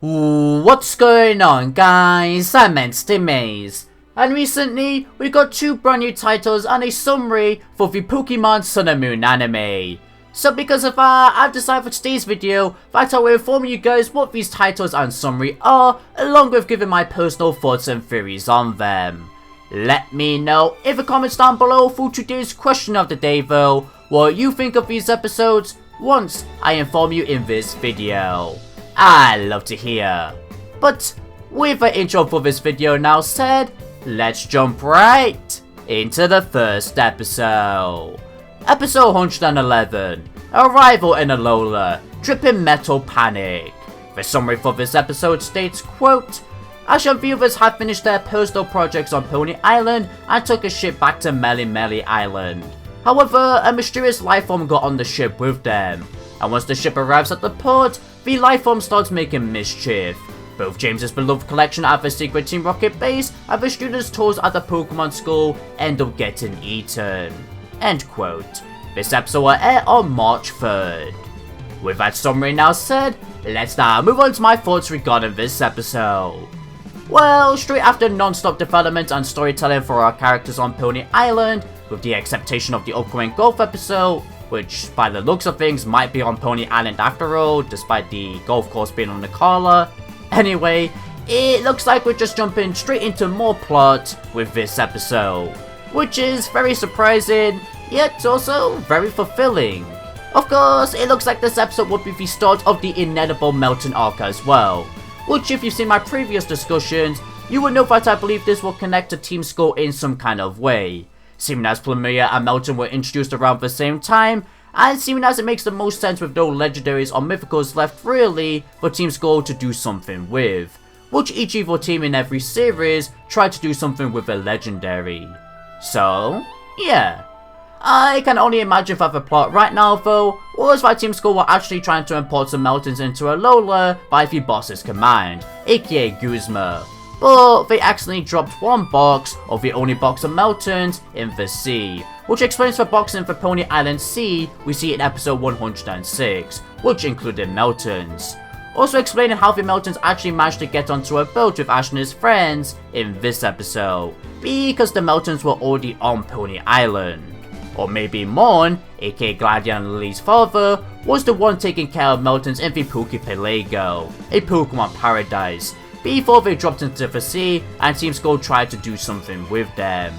What's going on, guys? I'm Maze, and recently we got 2 brand new titles and a summary for the Pokemon Sun and Moon anime. So because of that, I've decided for today's video that I will inform you guys what these titles and summary are, along with giving my personal thoughts and theories on them. Let me know in the comments down below for today's question of the day though, what you think of these episodes once I inform you in this video. I love to hear. But with the intro for this video now said, let's jump right into the first episode. Episode 111, Arrival in Alola, Dripping Metal Panic. The summary for this episode states, quote, Ash and viewers have finished their personal projects on Pony Island and took a ship back to Meli Island. However, a mysterious lifeform got on the ship with them, and once the ship arrives at the port, the lifeform starts making mischief. Both James's beloved collection at the secret Team Rocket base and the students' tours at the Pokemon school end up getting eaten. End quote. This episode will air on March 3rd. With that summary now said, let's now move on to my thoughts regarding this episode. Well, straight after non-stop development and storytelling for our characters on Pony Island, with the acceptation of the upcoming golf episode, which by the looks of things might be on Pony Island after all, despite the golf course being on the collar. Anyway, it looks like we're just jumping straight into more plot with this episode, which is very surprising, yet also very fulfilling. Of course, it looks like this episode would be the start of the inedible Meltan arc as well, which if you've seen my previous discussions, you will know that I believe this will connect to Team Skull in some kind of way. Seeming as Plumeria and Meltan were introduced around the same time, and seeming as it makes the most sense with no legendaries or mythicals left really for Team Skull to do something with, which each evil team in every series tried to do something with a legendary. So, yeah. I can only imagine that the plot right now though was that Team Skull were actually trying to import some Meltans into Alola by the boss's command, aka Guzma. But they accidentally dropped one box of the only box of Meltans in the sea, which explains the box in the Pony Island Sea we see in episode 106, which included Meltans. Also explaining how the Meltans actually managed to get onto a boat with Ash and his friends in this episode, because the Meltans were already on Pony Island. Or maybe Morn, aka Gladion and Lily's father, was the one taking care of Meltans in the Poképelago, a Pokemon paradise, before they dropped into the sea and Team Skull tried to do something with them.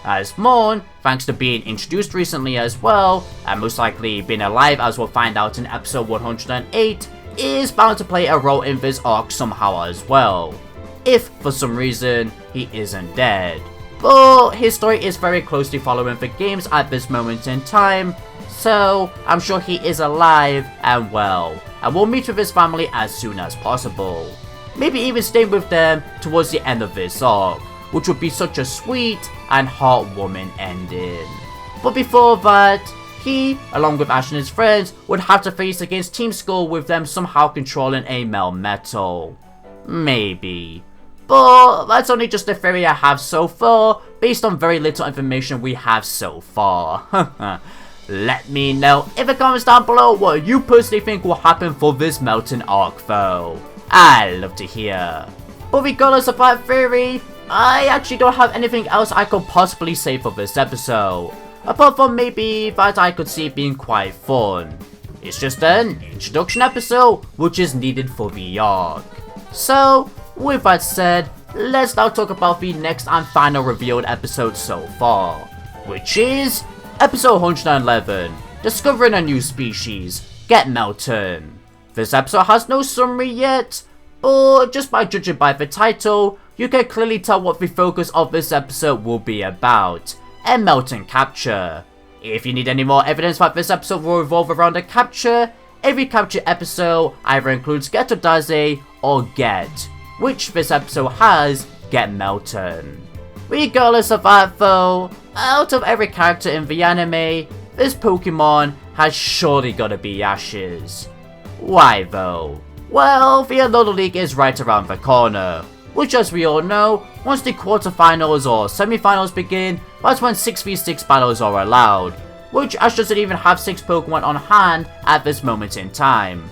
As Morn, thanks to being introduced recently as well, and most likely being alive as we'll find out in episode 108, is bound to play a role in this arc somehow as well, if for some reason he isn't dead. But his story is very closely following the games at this moment in time, so I'm sure he is alive and well, and will meet with his family as soon as possible. Maybe even staying with them towards the end of this arc, which would be such a sweet and heartwarming ending. But before that, he, along with Ash and his friends, would have to face against Team Skull with them somehow controlling a Melmetal. Maybe. But that's only just the theory I have so far, based on very little information we have so far. Let me know in the comments down below what you personally think will happen for this Meltan arc though. I love to hear. But regardless of that theory, I actually don't have anything else I could possibly say for this episode, apart from maybe that I could see it being quite fun. It's just an introduction episode which is needed for the arc. So, with that said, let's now talk about the next and final revealed episode so far, which is episode 111, Discovering a New Species, Get Meltan. This episode has no summary yet, but just by judging by the title, you can clearly tell what the focus of this episode will be about, a Meltan capture. If you need any more evidence that this episode will revolve around a capture, every capture episode either includes Get or Daze or Get, which this episode has Get Meltan. Regardless of that though, out of every character in the anime, this Pokemon has surely gotta be Ash's. Why though? Well, the Alola League is right around the corner, which as we all know, once the quarterfinals or semifinals begin, that's when 6v6 battles are allowed, which Ash doesn't even have 6 Pokemon on hand at this moment in time.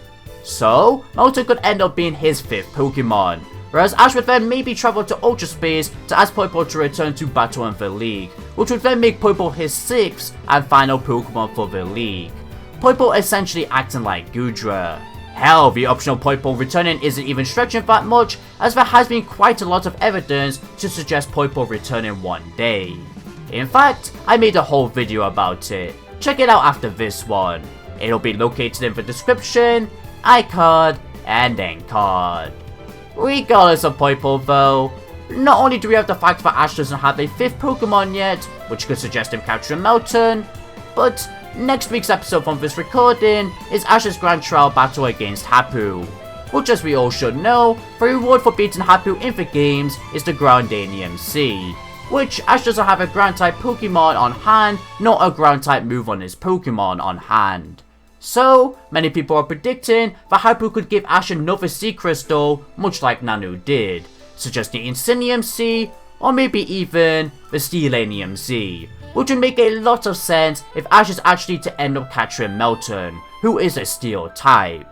So, Meltan could end up being his 5th Pokemon, whereas Ash would then maybe travel to Ultra Space to ask Poipole to return to battle in the league, which would then make Poipole his 6th and final Pokemon for the league. Poipole essentially acting like Goodra. Hell, the optional Poipole returning isn't even stretching that much, as there has been quite a lot of evidence to suggest Poipole returning one day. In fact, I made a whole video about it. Check it out after this one. It'll be located in the description, iCard, and end card. Regardless of Poipole though, not only do we have the fact that Ash doesn't have a 5th Pokemon yet, which could suggest him capturing Meltan, but next week's episode from this recording is Ash's Grand Trial battle against Hapu, which, as we all should know, the reward for beating Hapu in the games is the Groundanium Sea, which Ash doesn't have a Ground-type Pokemon on hand, nor a Ground-type move on his Pokemon on hand. So, many people are predicting that Hapu could give Ash another Sea Crystal, much like Nanu did, such as the Insinium Sea, or maybe even the Steelanium Sea, which would make a lot of sense if Ash is actually to end up capturing Meltan, who is a Steel type.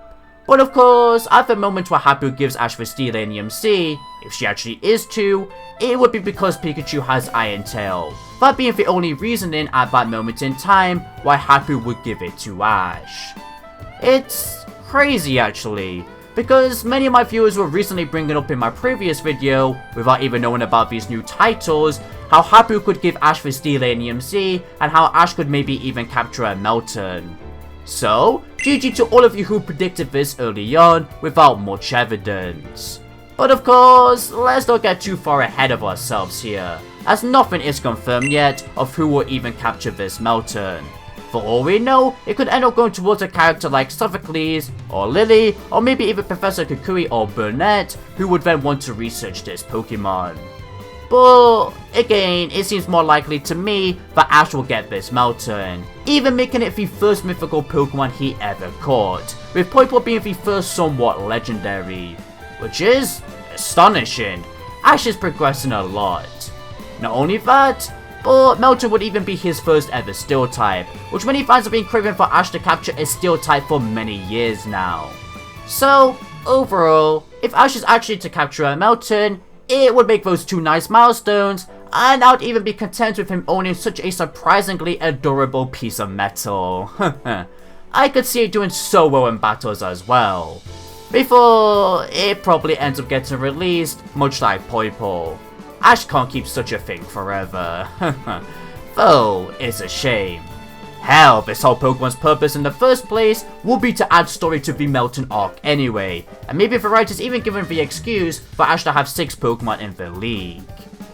But of course, at the moment where Hapu gives Ash the Steelanium Sea, if she actually is to, it would be because Pikachu has Iron Tail, that being the only reasoning at that moment in time why Hapu would give it to Ash. It's crazy actually, because many of my viewers were recently bringing up in my previous video, without even knowing about these new titles, how Hapu could give Ash the Steelanium Sea, and how Ash could maybe even capture a Meltan. So, GG to all of you who predicted this early on, without much evidence. But of course, let's not get too far ahead of ourselves here, as nothing is confirmed yet of who will even capture this Meltan. For all we know, it could end up going towards a character like Sophocles, or Lily, or maybe even Professor Kukui or Burnett, who would then want to research this Pokemon. But again, it seems more likely to me that Ash will get this Meltan, even making it the first mythical Pokemon he ever caught, with Poipole being the first somewhat legendary, which is astonishing. Ash is progressing a lot. Not only that, but Meltan would even be his first ever Steel type, which many fans have been craving for Ash to capture a Steel type for many years now. So, overall, if Ash is actually to capture a Meltan, it would make those 2 nice milestones, and I would even be content with him owning such a surprisingly adorable piece of metal. I could see it doing so well in battles as well, before it probably ends up getting released, much like Poipole. Ash can't keep such a thing forever. Though, it's a shame. Hell, this whole Pokemon's purpose in the first place would be to add story to the Meltan arc anyway, and maybe the writers even given the excuse for Ash to have 6 Pokemon in the league.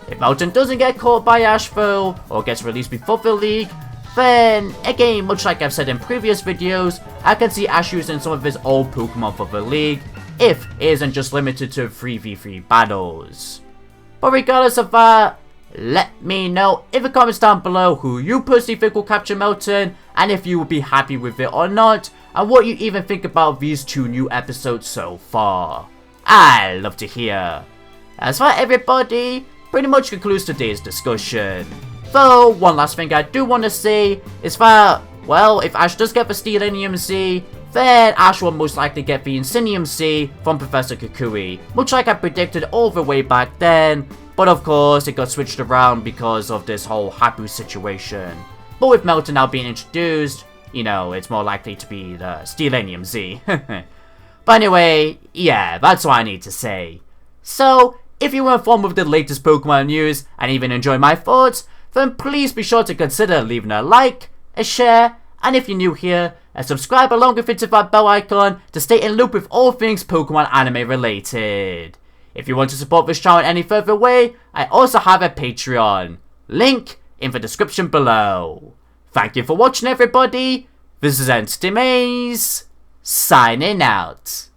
If Meltan doesn't get caught by Ash though, or gets released before the league, then again, much like I've said in previous videos, I can see Ash using some of his old Pokemon for the league, if it isn't just limited to 3v3 battles. But regardless of that, let me know in the comments down below who you personally think will capture Meltan, and if you will be happy with it or not, and what you even think about these 2 new episodes so far. I'd love to hear. As for everybody, pretty much concludes today's discussion. Though, one last thing I do want to say is that, well, if Ash does get the Steelanium Sea, then Ash will most likely get the Insinium Sea from Professor Kukui, much like I predicted all the way back then. But of course, it got switched around because of this whole Hapu situation. But with Meltan now being introduced, you know, it's more likely to be the Steelanium Z. But anyway, yeah, that's all I need to say. So, if you were informed with the latest Pokemon news, and even enjoy my thoughts, then please be sure to consider leaving a like, a share, and if you're new here, a subscribe along with hitting that bell icon to stay in loop with all things Pokemon anime related. If you want to support this channel in any further way, I also have a Patreon. Link in the description below. Thank you for watching everybody. This is HackInsomniac, signing out.